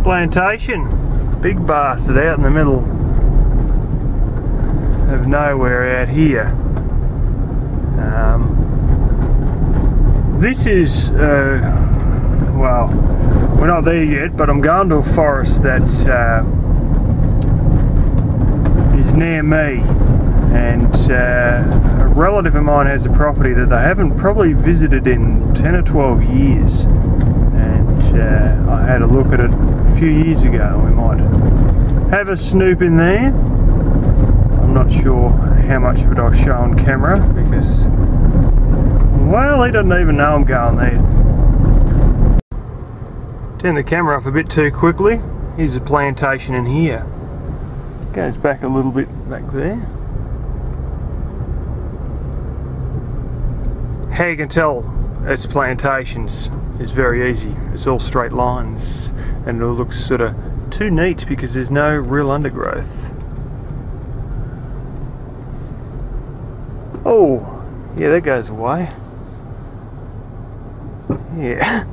plantation. Big bastard out in the middle of nowhere out here. This is, well, we're not there yet, but I'm going to a forest that is near me, and a relative of mine has a property that they haven't probably visited in 10 or 12 years, and I had a look at it a few years ago. We might have a snoop in there. I'm not sure how much of it I'll show on camera because, well, he doesn't even know I'm going there. Turn the camera off a bit too quickly. Here's a plantation in here. Goes back a little bit back there. How you can tell it's plantations is very easy. It's all straight lines and it all looks sort of too neat because there's no real undergrowth. Oh, yeah, that goes away. Yeah.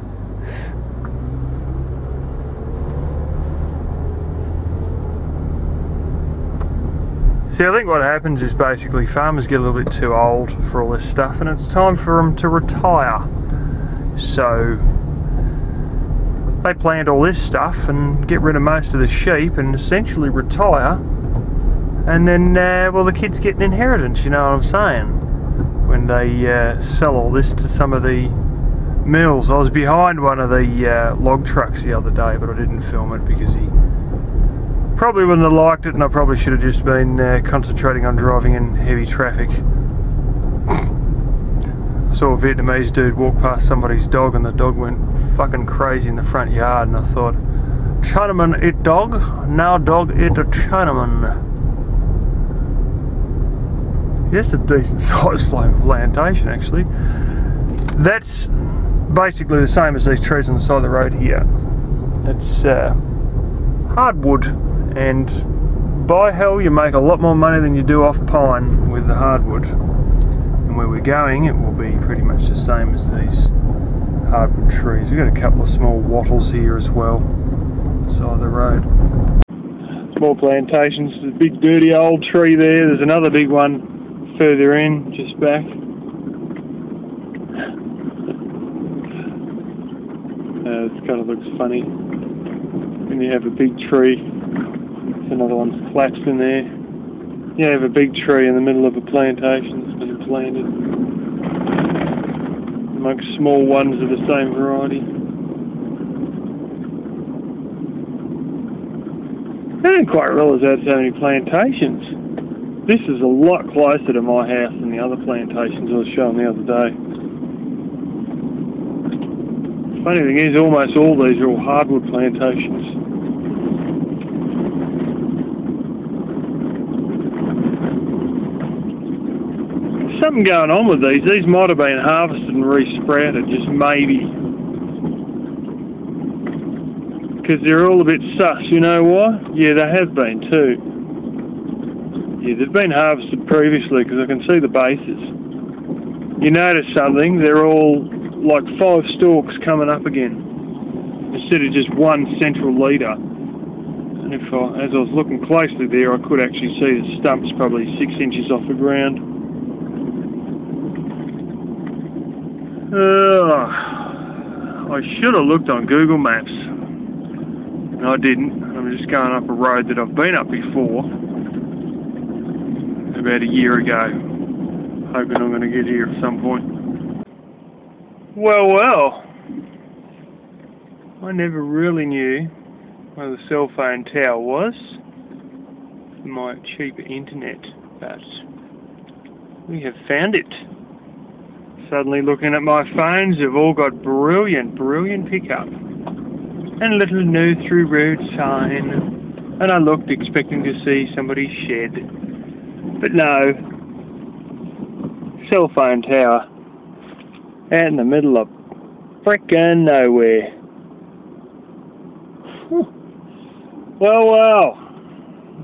See, I think what happens is basically farmers get a little bit too old for all this stuff and it's time for them to retire. So they plant all this stuff and get rid of most of the sheep and essentially retire, and then, well, the kids get an inheritance, you know what I'm saying? When they sell all this to some of the mills. I was behind one of the log trucks the other day, but I didn't film it because he probably wouldn't have liked it, and I probably should have just been concentrating on driving in heavy traffic. I saw a Vietnamese dude walk past somebody's dog and the dog went fucking crazy in the front yard, and I thought, Chinaman eat dog? Now dog eat a Chinaman. Yes, a decent sized plantation actually. That's basically the same as these trees on the side of the road here. It's hardwood, and by hell you make a lot more money than you do off pine with the hardwood. And where we're going, it will be pretty much the same as these hardwood trees. We've got a couple of small wattles here as well on the side of the road. Small plantations. There's a big dirty old tree there. There's another big one further in, just back. It kind of looks funny when you have a big tree. Another one's collapsed in there. You have a big tree in the middle of a plantation that's been planted amongst small ones of the same variety. I didn't quite realise I had so many plantations. This is a lot closer to my house than the other plantations I was showing the other day. Funny thing is, almost all these are all hardwood plantations. Something going on with these. These might have been harvested and re-sprouted, just maybe. Because they're all a bit sus, you know why? Yeah, they have been too. Yeah, they've been harvested previously because I can see the bases. You notice something, they're all like 5 stalks coming up again, instead of just one central leader. And as I was looking closely there, I could actually see the stump's probably 6 inches off the ground. I should have looked on Google Maps, and I didn't. I'm just going up a road that I've been up before, about a year ago, hoping I'm going to get here at some point. Well, I never really knew where the cell phone tower was for my cheap internet, but we have found it. Suddenly looking at my phones, they've all got brilliant pickup. And a little no through road sign. And I looked expecting to see somebody's shed. But no. Cell phone tower. Out in the middle of frickin' nowhere. Well.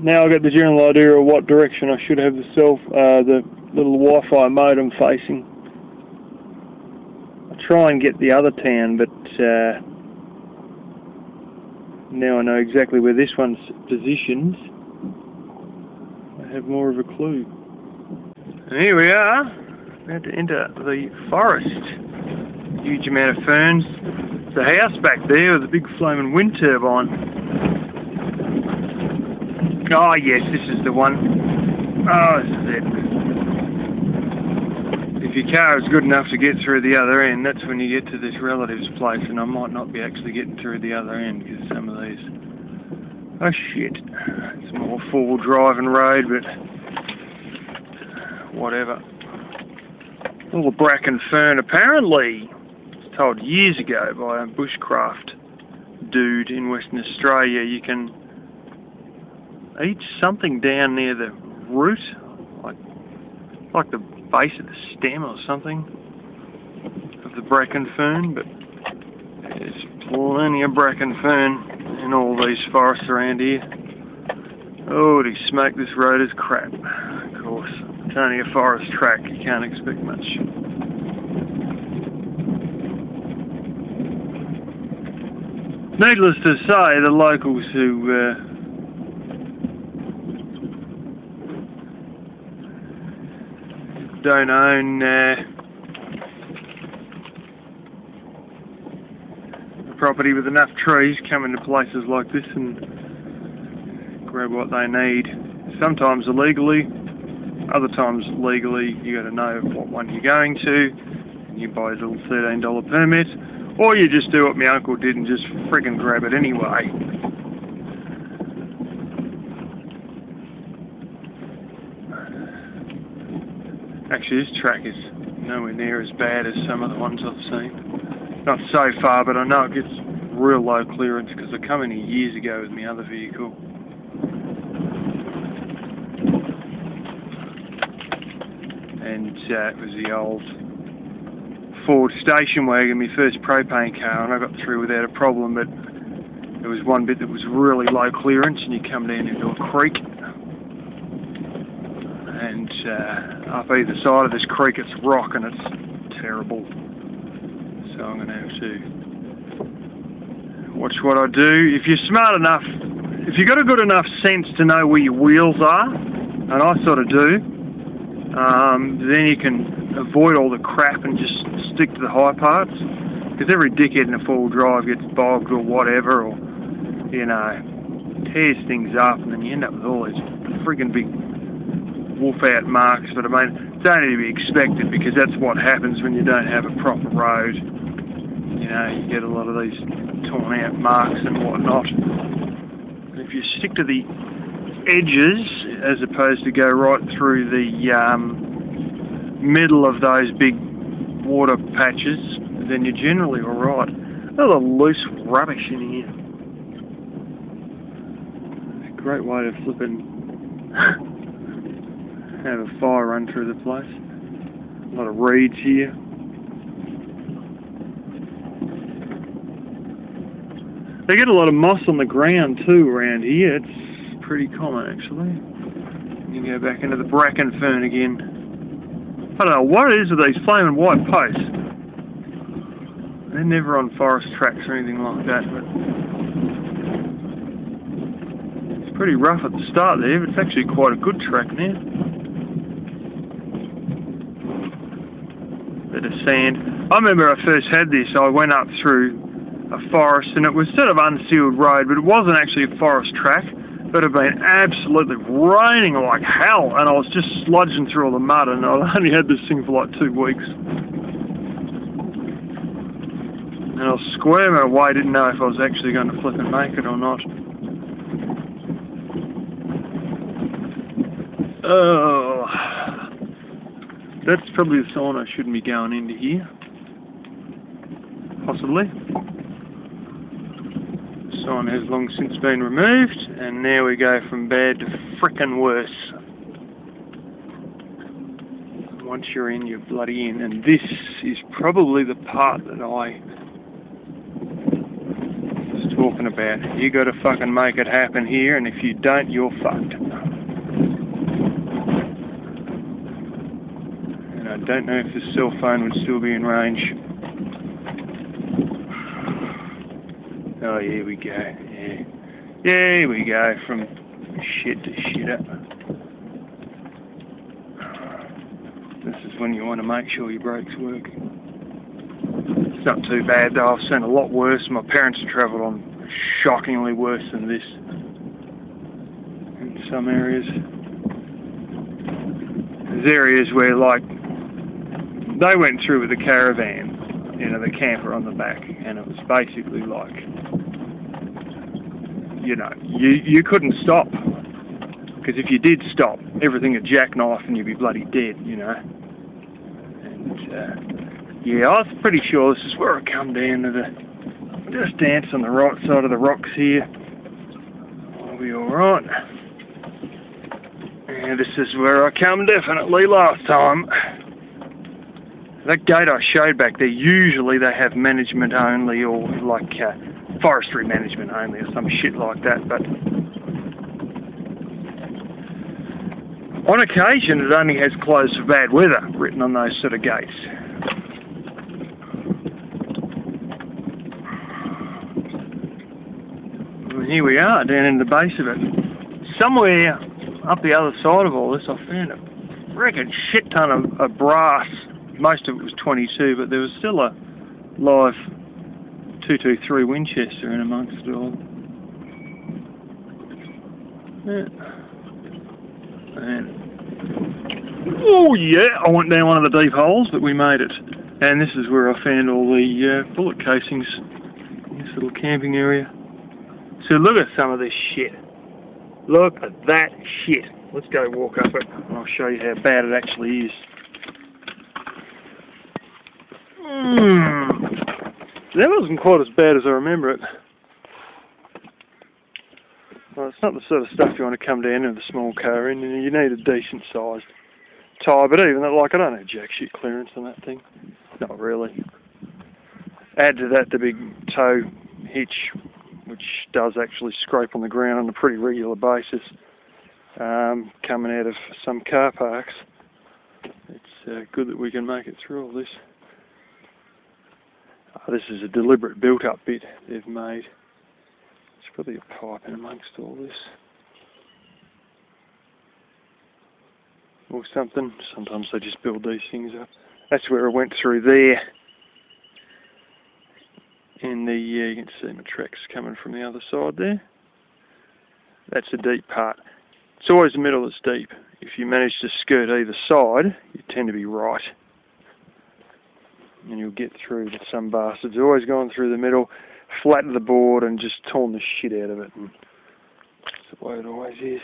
Now I've got the general idea of what direction I should have the little Wi-Fi modem facing. Try and get the other town, but Now I know exactly where this one's positioned. I have more of a clue. And here we are, about to enter the forest. Huge amount of ferns. There's a house back there with a big flaming wind turbine. Oh yes, this is the one. Oh, this is it. If your car is good enough to get through the other end, that's when you get to this relative's place, and I might not be actually getting through the other end because some of these... Oh shit. It's more four-wheel driving road, but... whatever. All the bracken fern, apparently, I was told years ago by a bushcraft dude in Western Australia, you can eat something down near the root, like the base of the stem or something of the bracken fern, but there's plenty of bracken fern in all these forests around here. Oh, to smoke, this road is crap. Of course, it's only a forest track, you can't expect much. Needless to say, the locals who don't own a property with enough trees come into places like this and grab what they need. Sometimes illegally, other times legally. You got to know what one you're going to, and you buy a little $13 permit, or you just do what my uncle did and just friggin' grab it anyway. Actually, this track is nowhere near as bad as some of the ones I've seen. Not so far, but I know it gets real low clearance because I come in here years ago with my other vehicle. And it was the old Ford station wagon, my first propane car, and I got through without a problem, but there was one bit that was really low clearance and you come down into a creek. And up either side of this creek it's rock and it's terrible. So I'm going to have to watch what I do. If you're smart enough, if you've got a good enough sense to know where your wheels are, and I sort of do, then you can avoid all the crap and just stick to the high parts. Because every dickhead in a four-wheel drive gets bogged or whatever, or, you know, tears things up, and then you end up with all these friggin' big wolf-out marks. But I mean, it's only to be expected because that's what happens when you don't have a proper road. You know, you get a lot of these torn-out marks and whatnot. And if you stick to the edges, as opposed to go right through the middle of those big water patches, then you're generally alright. A lot of loose rubbish in here. A great way to flipping have a fire run through the place. A lot of reeds here. They get a lot of moss on the ground too around here. It's pretty common actually. You go back into the bracken fern again. I don't know what it is with these flaming white posts. They're never on forest tracks or anything like that, but it's pretty rough at the start there, but it's actually quite a good track now. Bit of sand. I remember I first had this, I went up through a forest and it was sort of unsealed road, but it wasn't actually a forest track. But it had been absolutely raining like hell, and I was just sludging through all the mud, and I only had this thing for like 2 weeks. And I was squirming away, didn't know if I was actually going to flip and make it or not. Oh, that's probably the sign I shouldn't be going into here. Possibly. Sign has long since been removed, and now we go from bad to frickin' worse. Once you're in, you're bloody in, and this is probably the part that I was talking about. You got to fucking make it happen here, and if you don't, you're fucked. And I don't know if the cell phone would still be in range. Oh, here we go. Yeah. Yeah, here we go. From shit to shit up. This is when you want to make sure your brakes work. It's not too bad though. I've seen a lot worse. My parents have travelled on shockingly worse than this in some areas. There's areas where, like, they went through with a caravan, you know, the camper on the back, and it was basically like, you know, you couldn't stop, because if you did stop, everything would jackknife and you'd be bloody dead, you know. And yeah, I was pretty sure this is where I come down to the, just dance on the right side of the rocks here. I'll be alright. And this is where I come definitely last time. That gate I showed back there, usually they have management only, or like forestry management only or some shit like that, but on occasion it only has closed for bad weather written on those sort of gates. And here we are down in the base of it. Somewhere up the other side of all this I found a freaking shit ton of brass. Most of it was 22, but there was still a live 223 Winchester in amongst it all. Yeah. And oh yeah, I went down one of the deep holes, but we made it. And this is where I found all the bullet casings in this little camping area. So look at some of this shit. Look at that shit. Let's go walk up it and I'll show you how bad it actually is. That wasn't quite as bad as I remember it. Well, it's not the sort of stuff you want to come down in a small car in. You need a decent sized tyre, but even that, like, I don't have jack shit clearance on that thing. Not really. Add to that the big tow hitch, which does actually scrape on the ground on a pretty regular basis, coming out of some car parks. It's good that we can make it through all this. Oh, this is a deliberate built-up bit they've made. There's probably a pipe in amongst all this. Or something. Sometimes they just build these things up. That's where I went through there. And you can see my tracks coming from the other side there. That's a deep part. It's always the middle that's deep. If you manage to skirt either side, you tend to be right. And you'll get through, but some bastards always gone through the middle, flattened the board and just torn the shit out of it. And that's the way it always is.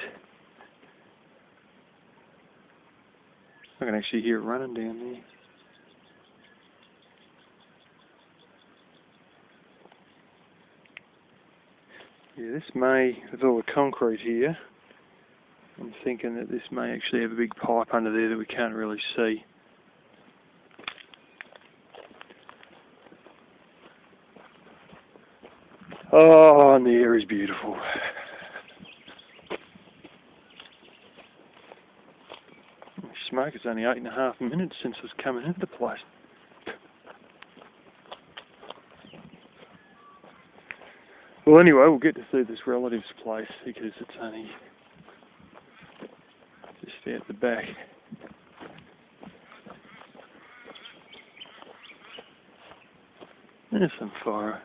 I can actually hear it running down there. Yeah, this may, with all the concrete here, I'm thinking that this may actually have a big pipe under there that we can't really see. Oh, and the air is beautiful. Smoke, it's only 8.5 minutes since I was coming into the place. Well, anyway, we'll get to see this relative's place because it's only just out the back. There's some fire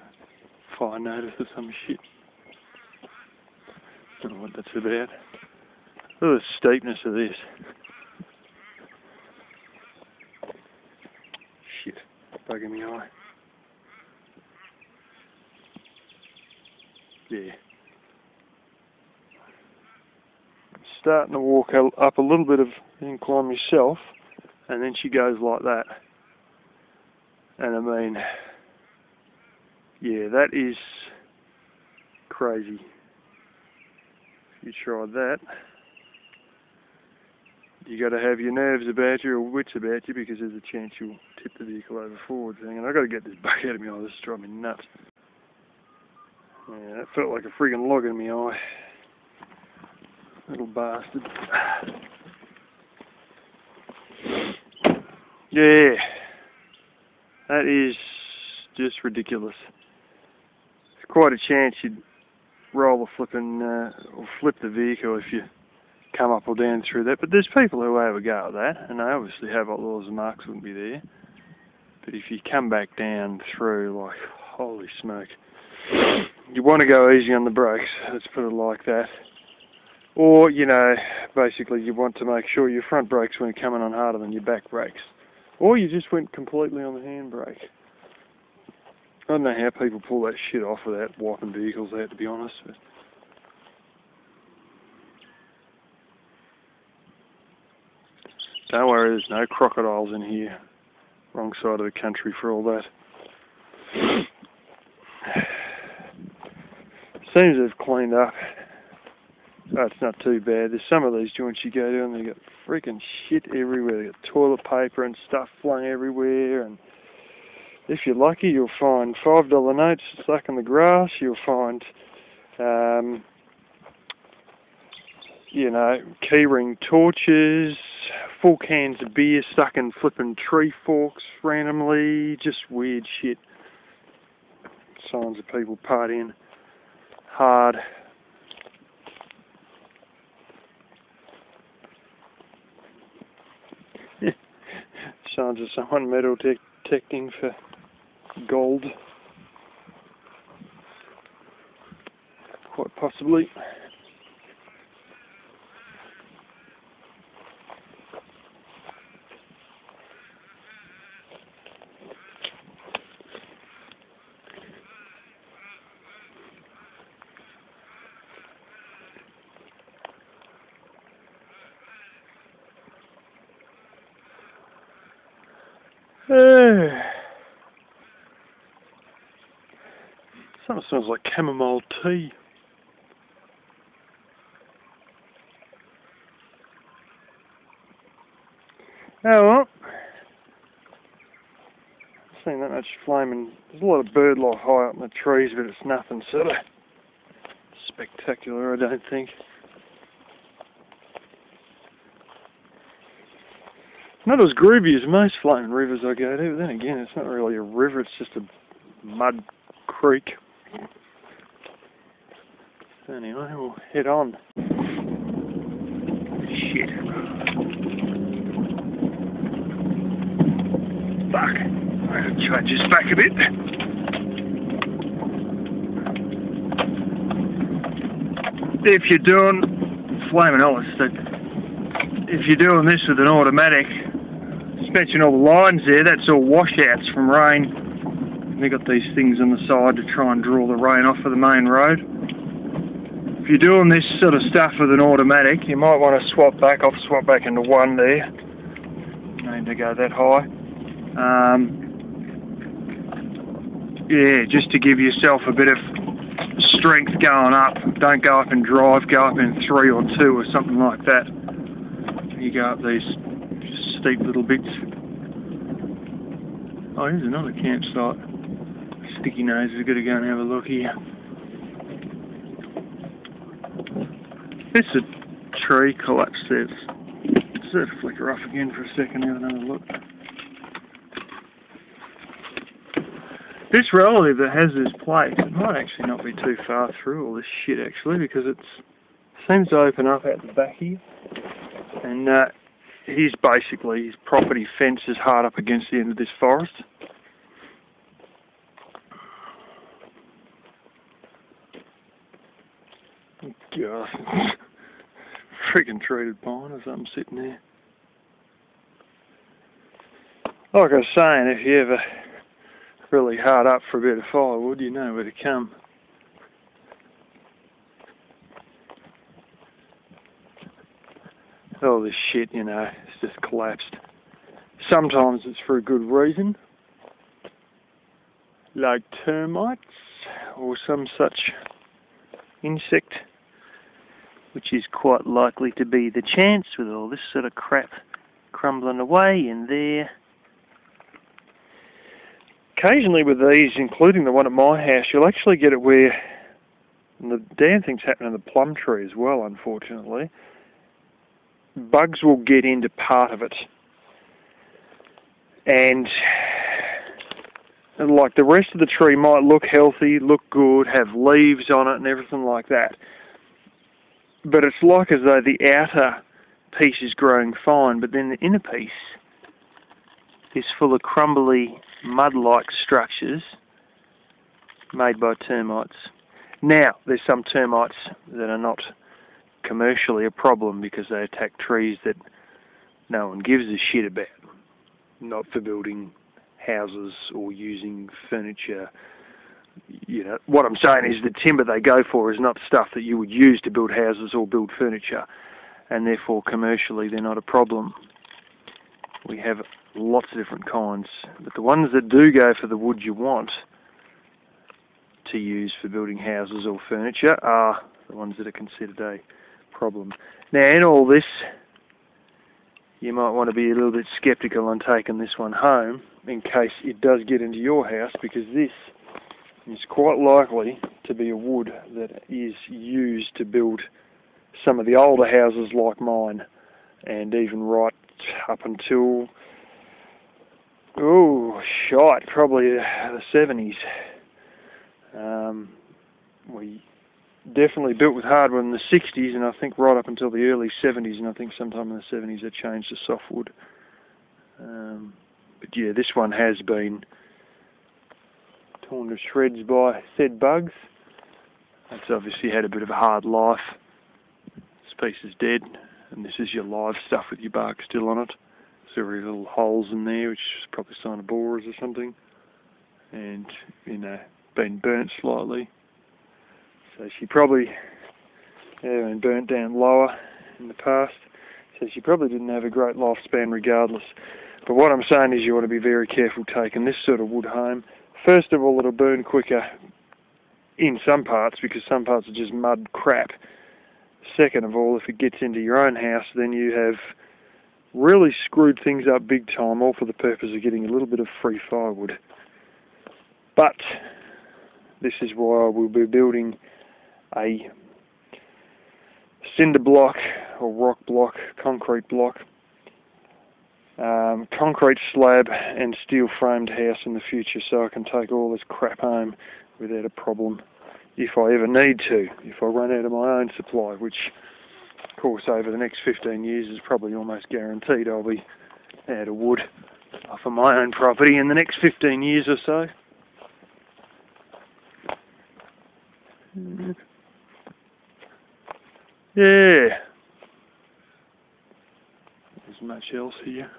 notice or some shit. Don't know what that's about. Look at the steepness of this. Shit, bug in the eye. Yeah. I'm starting to walk up a little bit of incline myself, and then she goes like that. And I mean, yeah, that is crazy. If you tried that, you got to have your nerves about you or wits about you because there's a chance you'll tip the vehicle over forward. And I've got to get this bug out of my eye. This is driving me nuts. Yeah, that felt like a friggin' log in my eye. Little bastard. Yeah. That is just ridiculous. It's quite a chance you'd roll the flipping, or flip the vehicle if you come up or down through that. But there's people who have a go at that, and they obviously have, otherwise the marks wouldn't be there. But if you come back down through, like, holy smoke, you want to go easy on the brakes, let's put it like that. Or, you know, basically you want to make sure your front brakes weren't coming on harder than your back brakes. Or you just went completely on the handbrake. I don't know how people pull that shit off without wiping vehicles out, to be honest. But don't worry, there's no crocodiles in here. Wrong side of the country for all that. Seems they've cleaned up. Oh, it's not too bad. There's some of these joints you go down, they got freaking shit everywhere. They got toilet paper and stuff flung everywhere, and if you're lucky, you'll find $5 notes stuck in the grass. You'll find, you know, keyring torches, full cans of beer stuck in flipping tree forks randomly. Just weird shit. Signs of people partying hard. Signs of someone metal detecting for gold. Quite possibly. Something smells like chamomile tea. Oh well. I've seen that much flame, and there's a lot of bird life high up in the trees, but it's nothing sort of spectacular, I don't think. Not as groovy as most floating rivers I go to, but then again, it's not really a river, it's just a mud creek. So anyway, we'll head on. Shit. Fuck. I'm going to change this back a bit. If you're doing, flaming Ellis, if you're doing this with an automatic, suspension all the lines there, that's all washouts from rain. And they've got these things on the side to try and draw the rain off of the main road. If you're doing this sort of stuff with an automatic, you might want to swap back. I'll swap back into one there. No need to go that high. Yeah, just to give yourself a bit of strength going up. Don't go up in drive, go up in 3 or 2 or something like that. You go up these steep little bits. Oh, here's another campsite. Sticky nose, we've got to go and have a look here. It's a tree collapse there. Let's let it flicker off again for a second, have another look. This relative that has this place, it might actually not be too far through all this shit actually, because it seems to open up at the back here. And his property fence is hard up against the end of this forest. God. Freaking treated pine or something sitting there. Like I was saying, if you ever really hard up for a bit of firewood, you know where to come. All this shit, you know, it's just collapsed. Sometimes it's for a good reason, like termites or some such insect, which is quite likely to be the chance with all this sort of crap crumbling away in there. Occasionally with these, including the one at my house, you'll actually get it where, and the damn thing's happening in the plum tree as well, unfortunately, bugs will get into part of it. And And like the rest of the tree might look healthy, look good, have leaves on it and everything like that. But it's like as though the outer piece is growing fine, but then the inner piece is full of crumbly, mud-like structures made by termites. Now, there's some termites that are not commercially a problem because they attack trees that no one gives a shit about. Not for building houses or using furniture. You know, what I'm saying is the timber they go for is not stuff that you would use to build houses or build furniture, and therefore commercially they're not a problem. We have lots of different kinds, but the ones that do go for the wood you want to use for building houses or furniture are the ones that are considered a problem. Now, in all this, you might want to be a little bit sceptical on taking this one home in case it does get into your house, because this is quite likely to be a wood that is used to build some of the older houses like mine, and even right up until, probably the 70s. We definitely built with hardwood in the 60s, and I think right up until the early 70s, and I think sometime in the 70s they changed to softwood. But yeah, this one has been torn to shreds by said bugs. It's obviously had a bit of a hard life. This piece is dead, and this is your live stuff with your bark still on it. Several little holes in there, which is probably a sign of borers or something, and been burnt slightly. So she probably been burnt down lower in the past. So she probably didn't have a great lifespan regardless. But what I'm saying is you want to be very careful taking this sort of wood home. First of all, it'll burn quicker in some parts because some parts are just mud crap. Second of all, if it gets into your own house, then you have really screwed things up big time, all for the purpose of getting a little bit of free firewood. But this is why we'll be building a cinder block or rock block, concrete block, concrete slab and steel framed house in the future, so I can take all this crap home without a problem if I ever need to, if I run out of my own supply, which of course over the next 15 years is probably almost guaranteed I'll be out of wood off of my own property in the next 15 years or so. Yeah. There's much else here.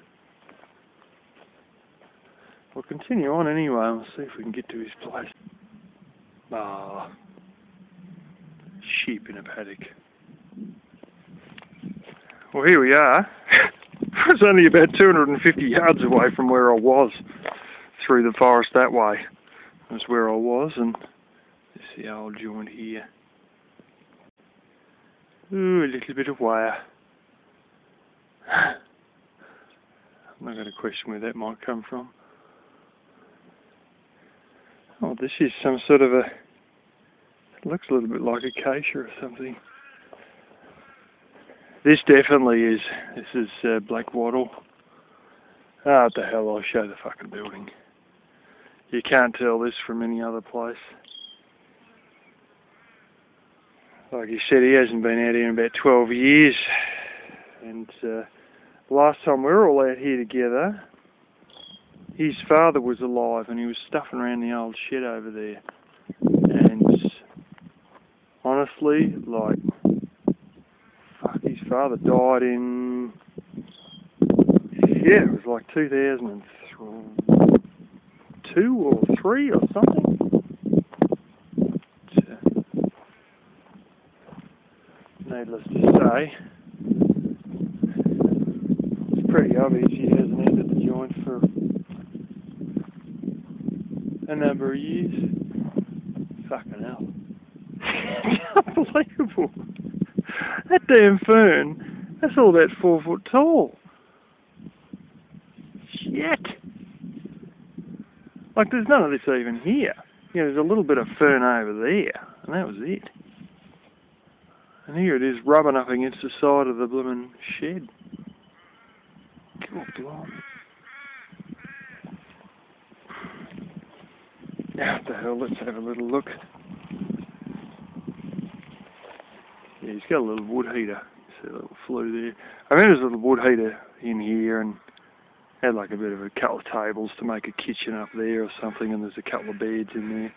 We'll continue on anyway and we'll see if we can get to his place. Sheep in a paddock. Well, here we are. I was only about 250 yards away from where I was, through the forest that way. That's where I was, and this is the old joint here. Ooh, a little bit of wire. I'm not going to question where that might come from. Oh, this is some sort of it looks a little bit like acacia or something. This definitely is. This is black wattle. Ah, what the hell, I'll show the fucking building. You can't tell this from any other place. Like he said, he hasn't been out here in about 12 years. And last time we were all out here together, his father was alive and he was stuffing around the old shed over there. And honestly, like, fuck, his father died in, it was like 2002 or 3 or something. Needless to say, it's pretty obvious he hasn't entered the joint for a number of years. Fucking hell. Unbelievable. That damn fern, that's all about 4 foot tall. Shit. Like, there's none of this even here. You know, there's a little bit of fern over there, and that was it. And here it is rubbing up against the side of the blooming shed. God blimey. Now, what the hell, let's have a little look. Yeah, he's got a little wood heater. See a little flue there. I remember there's a little wood heater in here and had like a bit of a couple of tables to make a kitchen up there or something, and there's a couple of beds in there.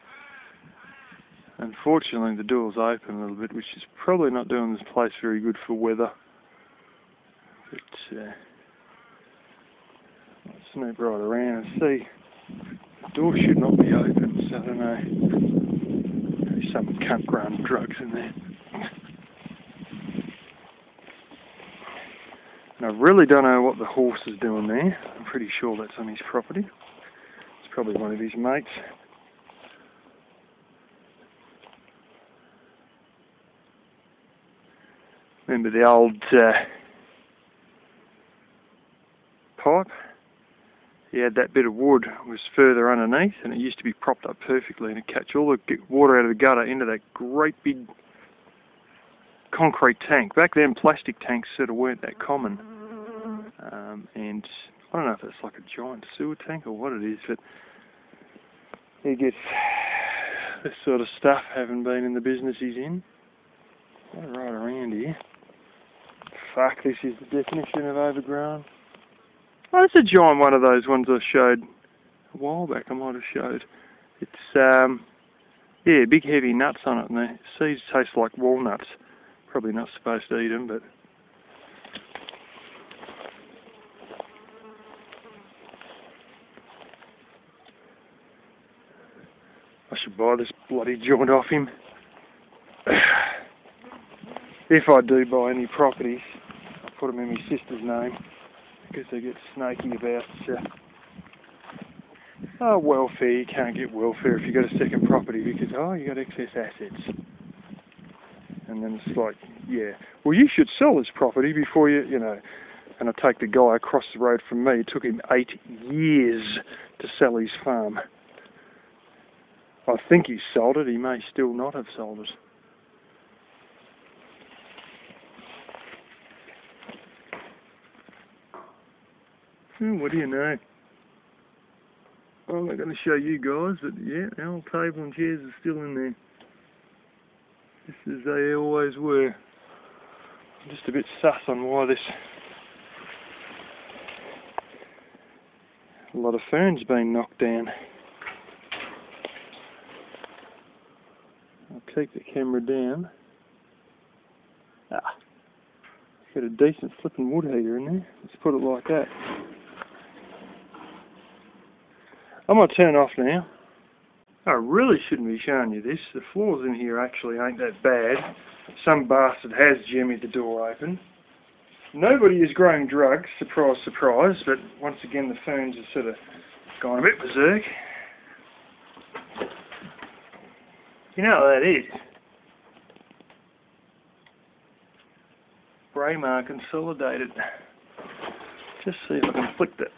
Unfortunately, the door's open a little bit, which is probably not doing this place very good for weather. But let's snoop right around and see. The door should not be open, so I don't know. Maybe some cunt growing drugs in there. And I really don't know what the horse is doing there. I'm pretty sure that's on his property. It's probably one of his mates. Remember the old pipe? He had that bit of wood was further underneath, and it used to be propped up perfectly, and it'd catch all the water out of the gutter into that great big concrete tank. Back then, plastic tanks sort of weren't that common, and I don't know if it's like a giant sewer tank or what it is, but he gets this sort of stuff, having been in the business he's in. Right around here. Fuck, this is the definition of overgrown. Oh, it's a giant one of those ones I showed a while back. I might have showed. It's yeah, big heavy nuts on it, and the seeds taste like walnuts. Probably not supposed to eat them, but I should buy this bloody joint off him. If I do buy any properties, I'll put them in my sister's name, because they get snaky about welfare. You can't get welfare if you've got a second property because, you got excess assets. And then it's like, yeah, well, you should sell this property before you know. And I take the guy across the road from me. It took him 8 years to sell his farm. I think he's sold it. He may still not have sold it. What do you know? I'm not going to show you guys, but yeah, our old table and chairs are still in there. Just as they always were. I'm just a bit sus on why this... A lot of fern's been knocked down. I'll keep the camera down. Got a decent flipping wood heater in there. Let's put it like that. I might turn off now. I really shouldn't be showing you this. The floors in here actually ain't that bad. Some bastard has jimmied the door open. Nobody is growing drugs, surprise, surprise, but once again the ferns have sort of gone a bit berserk. You know what that is? Braemar consolidated. Just see if I can flick that.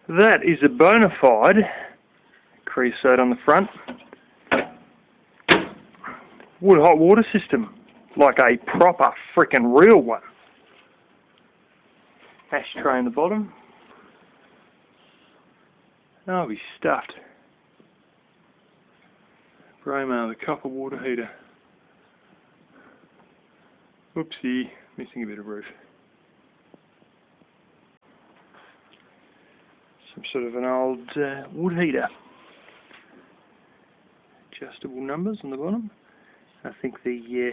That is a bona fide creosote on the front. Wood hot water system, like a proper frickin' real one. Ashtray in the bottom. Oh, he's stuffed. Braemar, the copper water heater. Oopsie, missing a bit of roof. Some sort of an old wood heater. Adjustable numbers on the bottom. I think the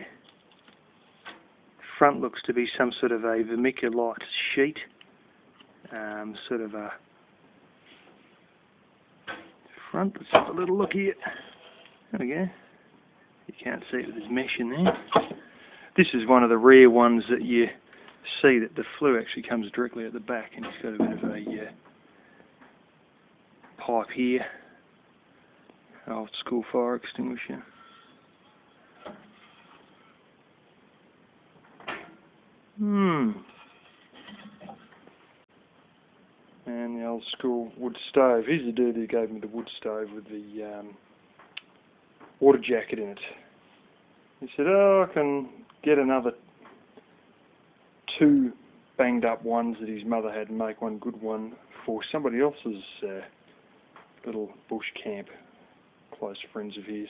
front looks to be some sort of a vermiculite sheet. Sort of a front. Let's have a little look here. There we go. You can't see it with this mesh in there. This is one of the rare ones that you see that the flue actually comes directly at the back, and it's got a bit of a pipe here. Old school fire extinguisher. And the old school wood stove. Here's the dude who gave me the wood stove with the water jacket in it. He said, I can get another 2 banged up ones that his mother had and make one good one for somebody else's little bush camp, close friends of his,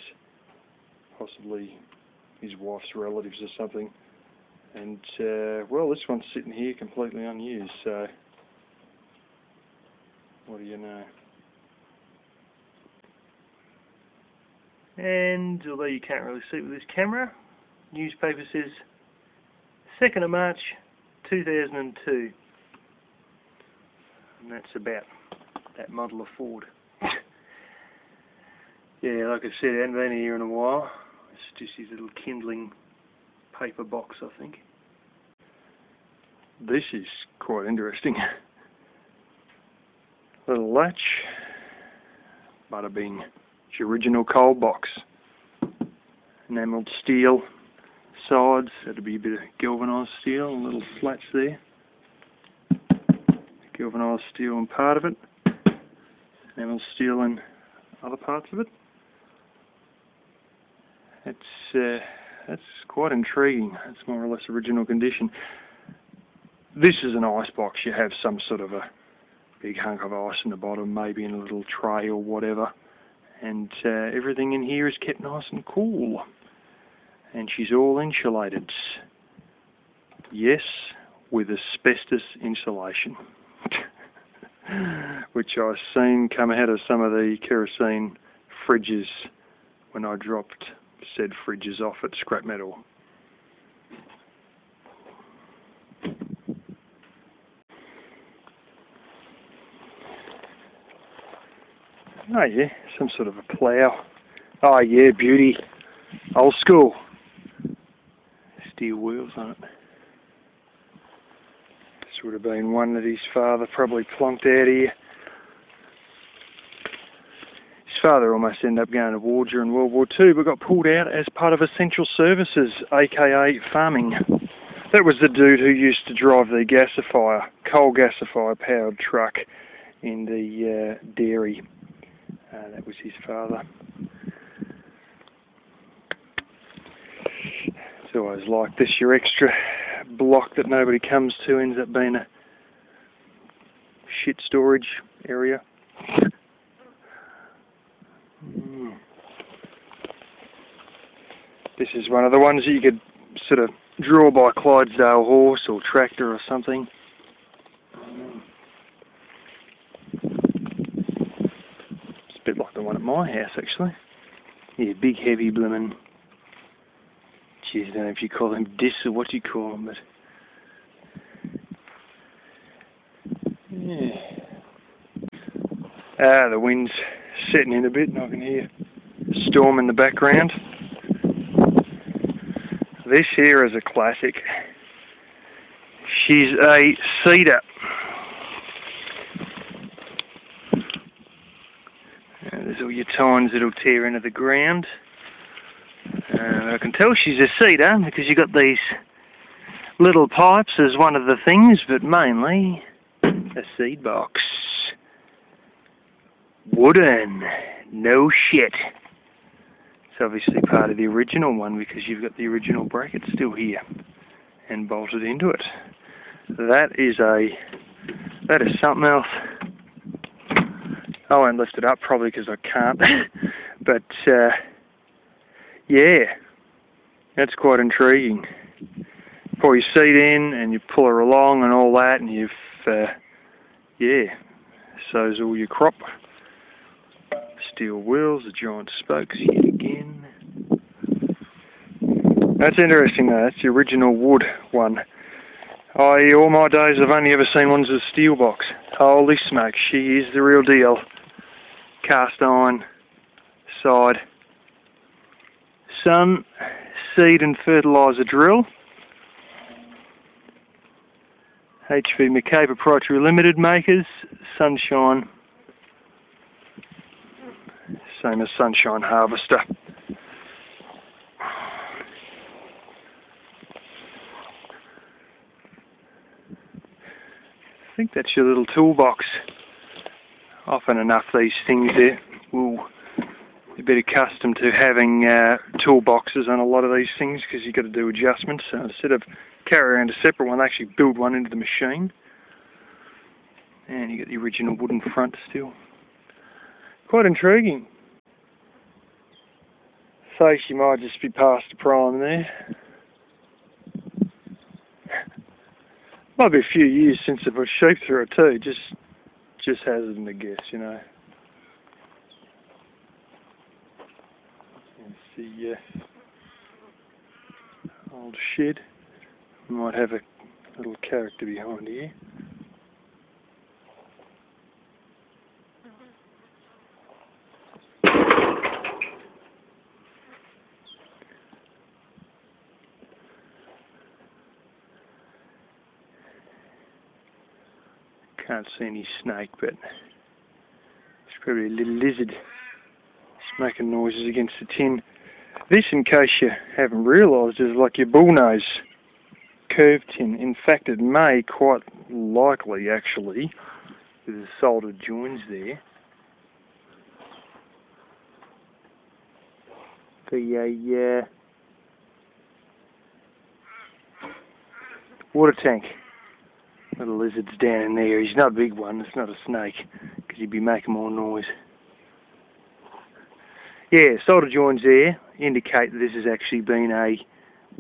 possibly his wife's relatives or something. And well, this one's sitting here completely unused, so what do you know? And although you can't really see with this camera, newspaper says 2nd of March 2002, and that's about that model of Ford. Yeah, like I said, I haven't been here in a while. It's just his little kindling paper box, I think. This is quite interesting. Little latch, bada bing. It's your original coal box. Enamelled steel sides, that'll be a bit of galvanised steel, and little slats there. Galvanised steel in part of it, enamelled steel in other parts of it. That's quite intriguing. It's more or less original condition. This is an ice box. You have some sort of a big hunk of ice in the bottom, maybe in a little tray or whatever, and everything in here is kept nice and cool. And she's all insulated. Yes, with asbestos insulation, which I've seen come out of some of the kerosene fridges when I dropped said fridges off at scrap metal. Oh yeah, some sort of a plough. Oh yeah, beauty. Old school. Steel wheels on it. This would have been one that his father probably plonked out here. His father almost ended up going to war during World War II, but got pulled out as part of essential services, aka farming. That was the dude who used to drive the gasifier, coal gasifier powered truck in the dairy. That was his father. It's always like this, your extra block that nobody comes to ends up being a shit storage area. This is one of the ones that you could sort of draw by Clydesdale horse or tractor or something. It's a bit like the one at my house, actually. Yeah, big heavy bloomin'. Geez, I don't know if you call them discs or what you call them, but yeah. The wind's setting in a bit, and I can hear a storm in the background. This here is a classic. She's a cedar. There's all your tines that'll tear into the ground. I can tell she's a cedar because you've got these little pipes as one of the things, but mainly a seed box. Wooden. No shit. It's obviously part of the original one because you've got the original bracket still here and bolted into it. That is something else. I won't lift it up probably because I can't, but yeah, that's quite intriguing. Pour your seat in and you pull her along and all that, and you've yeah, so's all your crop. Steel wheels, the giant spokes yet again. That's interesting though, that's the original wood one. All my days I've only ever seen ones with steel box. Holy smoke, she is the real deal. Cast iron, side. Sun, seed and fertiliser drill. HV McKay Proprietary Limited makers, Sunshine. Same as Sunshine Harvester. I think that's your little toolbox. Often enough these things there will be a bit accustomed to having toolboxes on a lot of these things because you've got to do adjustments. So instead of carry around a separate one, they actually build one into the machine. And you got the original wooden front still. Quite intriguing. So she might just be past the prime there. Might be a few years since I put sheep through it too, just hazarding a guess, you know. Let's see, old shed. Might have a little character behind here. Can't see any snake, but it's probably a little lizard. It's making noises against the tin. This, in case you haven't realised, is like your bullnose curved tin. In fact, it may quite likely, actually, with the soldered joins there, be a water tank. Little lizard's down in there. He's not a big one, it's not a snake, because he'd be making more noise. Yeah, solder joins there indicate that this has actually been a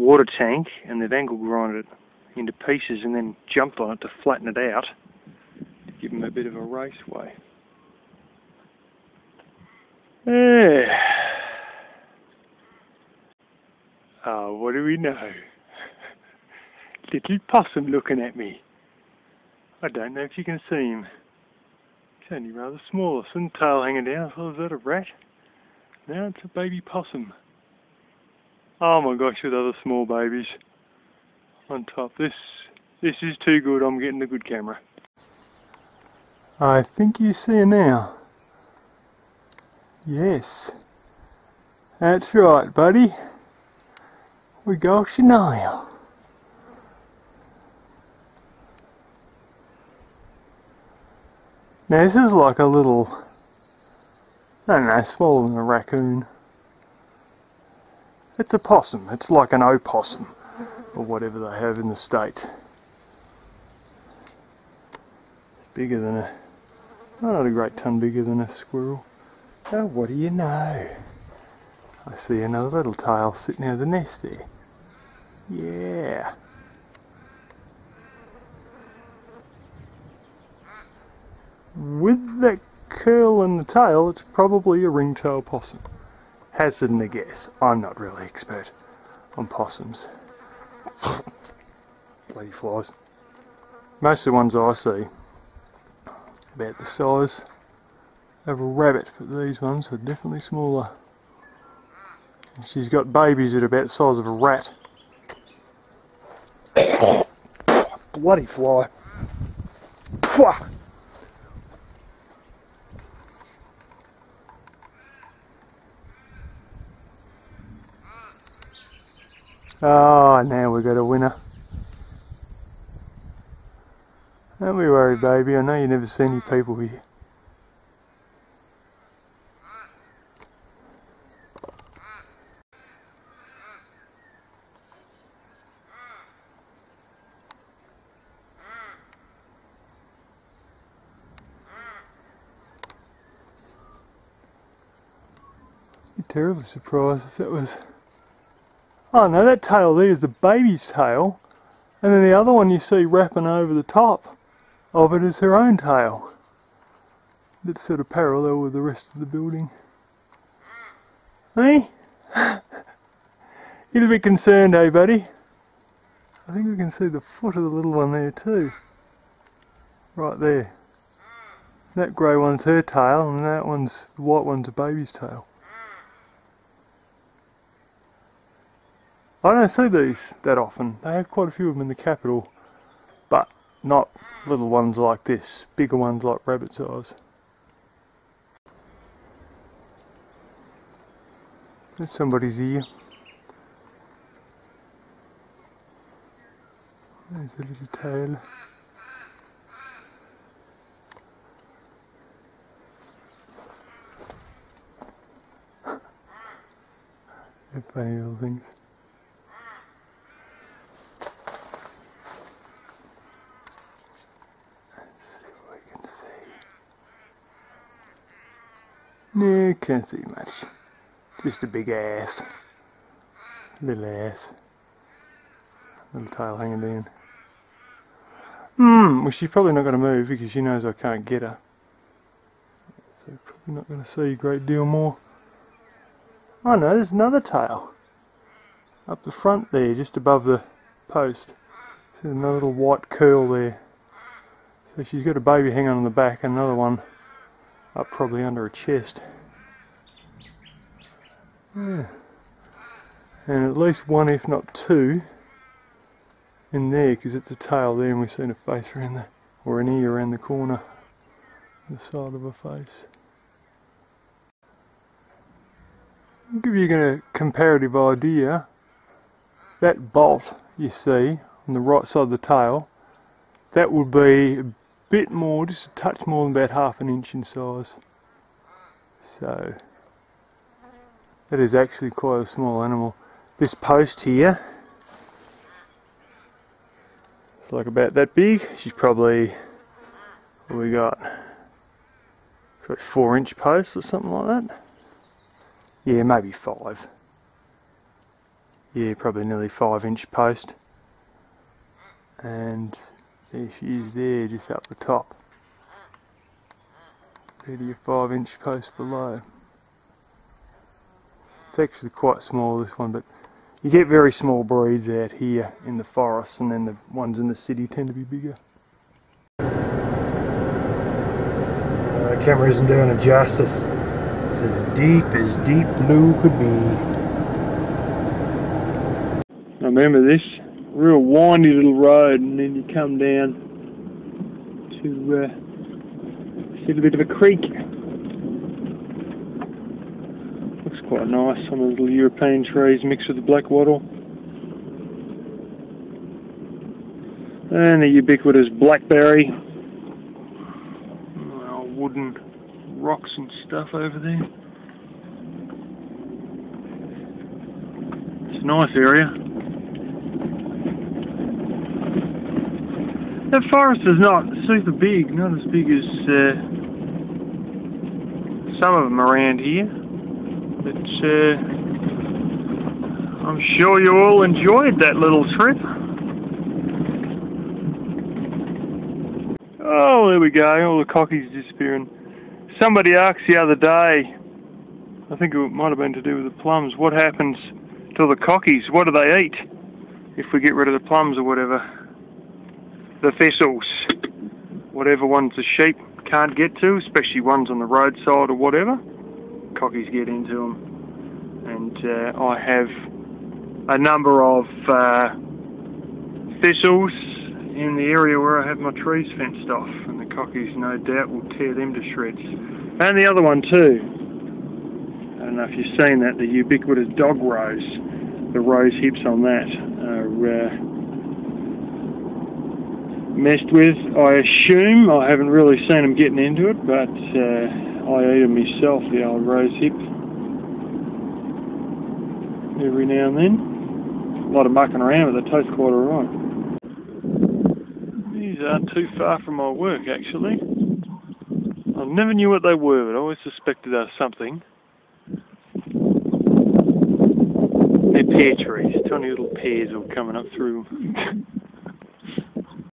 water tank, and they've angle grinded it into pieces and then jumped on it to flatten it out, to give them a bit of a raceway. Yeah. Oh, what do we know? Little Possum looking at me. I don't know if you can see him. He's only rather small, some tail hanging down. Oh, is that a rat? No, it's a baby possum. Oh my gosh, with other small babies on top. This is too good. I'm getting a good camera. I think you see her now. Yes, that's right, buddy. We got you now. Now this is like a little, I don't know, smaller than a raccoon. It's a possum. It's like an opossum, or whatever they have in the States. Bigger than a, not a great ton bigger than a squirrel. Oh, what do you know? I see another little tail sitting out of the nest there. Yeah. With that curl in the tail, it's probably a ringtail possum. Hazarding a guess. I'm not really expert on possums. Bloody flies. Most of the ones I see about the size of a rabbit, but these ones are definitely smaller. And she's got babies that are about the size of a rat. Bloody fly. Oh, now we've got a winner. Don't be worried, baby. I know you never see any people here. I'd be terribly surprised if that was... Oh no, that tail there is the baby's tail, and then the other one you see wrapping over the top of it is her own tail. That's sort of parallel with the rest of the building. Hey? You're a bit concerned, eh, buddy? I think we can see the foot of the little one there too. Right there. That grey one's her tail, and that one's, the white one's a baby's tail. I don't see these that often. They have quite a few of them in the capital, but not little ones like this, bigger ones like rabbit size. There's somebody's ear. There's a little tail. They're funny little things. No, can't see much. Just a big ass. Little ass. Little tail hanging down. Well, she's probably not going to move because she knows I can't get her. So probably not going to see a great deal more. Oh no, there's another tail. Up the front there, just above the post. There's another little white curl there. So she's got a baby hanging on the back and another one up probably under her chest. Yeah. And at least one, if not two, in there, because it's a tail there and we've seen a face around there, or an ear around the corner, the side of her face. I'll give you a comparative idea. That bolt you see on the right side of the tail, that would be a bit more, just a touch more than about half an inch in size. So that is actually quite a small animal. This post here, it's like about that big. She's probably, what we got? Probably 4-inch post or something like that. Yeah, maybe 5. Yeah, probably nearly 5-inch post. And there she is there, just up the top. Compared to your 5-inch post below. It's actually quite small, this one, but you get very small breeds out here in the forest, and then the ones in the city tend to be bigger. The camera isn't doing it justice. It's as deep blue could be. I remember this real windy little road, and then you come down to see a bit of a creek. Looks quite nice, some of the little European trees mixed with the black wattle. And the ubiquitous blackberry. Wooden rocks and stuff over there. It's a nice area. That forest is not super big, not as big as some of them around here, but I'm sure you all enjoyed that little trip. Oh, there we go, all the cockies disappearing. Somebody asked the other day, I think it might have been to do with the plums, what happens to the cockies? What do they eat if we get rid of the plums or whatever? The thistles, whatever ones the sheep can't get to, especially ones on the roadside or whatever, cockies get into them. And I have a number of thistles in the area where I have my trees fenced off, and the cockies no doubt will tear them to shreds. And the other one too, I don't know if you've seen that, the ubiquitous dog rose, the rose hips on that are messed with, I assume. I haven't really seen them getting into it, but I eat them myself, the old rose hip, every now and then. A lot of mucking around, but they taste quite alright. These aren't too far from my work, actually. I never knew what they were, but I always suspected they were something. They're pear trees, tiny little pears all coming up through them.